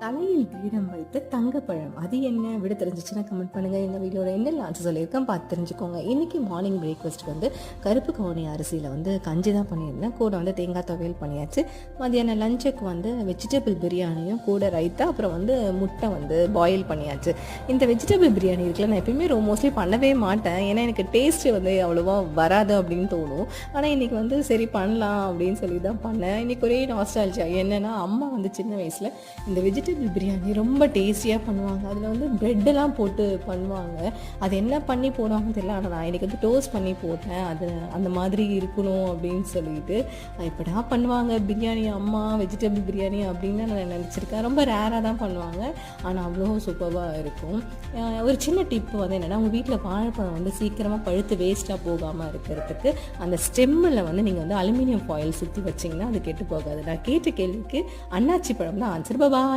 தலையில் கிரீடம் வைத்த தங்கப்பழம் அது என்ன விட தெரிஞ்சிச்சுன்னா கமெண்ட் பண்ணுங்கள். எங்கள் வீடியோவில் என்னெல்லாம் ஆன்சர் சொல்லியிருக்கேன் பார்த்து தெரிஞ்சுக்கோங்க. இன்றைக்கி மார்னிங் பிரேக்ஃபாஸ்ட்டுக்கு வந்து கருப்பு கவுனி அரிசியில் வந்து கஞ்சி தான் பண்ணியிருந்தேன். கூட வந்து தேங்காய் துவையல் பண்ணியாச்சு. மதியானம் லஞ்சுக்கு வந்து வெஜிடபிள் பிரியாணியும் கூட ரைத்தா அப்புறம் வந்து முட்டை வந்து பாயில் பண்ணியாச்சு. இந்த வெஜிடபிள் பிரியாணி இருக்குல்ல, நான் எப்பயுமே மோஸ்ட்லி பண்ணவே மாட்டேன். ஏன்னா எனக்கு டேஸ்ட்டு வந்து அவ்வளோவா வராது அப்படின்னு தோணும். ஆனால் இன்றைக்கி வந்து சரி பண்ணலாம் அப்படின்னு சொல்லி தான் பண்ணேன். இன்றைக்கி ஒரே நாஸ்டால்ஜியா என்னென்னா, அம்மா வந்து சின்ன வயசில் இந்த வெஜிடபிள் பிரியாணி ரொம்ப டேஸ்டியாக பண்ணுவாங்க. அதில் வந்து ப்ரெட்டெல்லாம் போட்டு பண்ணுவாங்க. அது என்ன பண்ணி போடுவாங்கன்னு தெரியல. ஆனால் நான் எனக்கு வந்து டோஸ்ட் பண்ணி போட்டேன். அது அந்த மாதிரி இருக்கணும் அப்படின்னு சொல்லிட்டு இப்போடா பண்ணுவாங்க பிரியாணி அம்மா வெஜிடபிள் பிரியாணி அப்படின்னு நான் நினச்சிருக்கேன். ரொம்ப ரேராக தான் பண்ணுவாங்க, ஆனால் அவ்வளோ சூப்பராக இருக்கும். ஒரு சின்ன டிப்பு வந்து என்னென்னா, உங்கள் வீட்டில் வாழைப்பழம் வந்து சீக்கிரமாக பழுத்து வேஸ்ட்டாக போகாமல் இருக்கிறதுக்கு அந்த ஸ்டெம்மில் வந்து நீங்கள் வந்து அலுமினியம் ஃபாயில் சுற்றி வச்சிங்கன்னா அது கெட்டு போகாது. நான் கேட்ட கேள்விக்கு அன்னாச்சி பழம் தான் ஆன்சர். பாய்.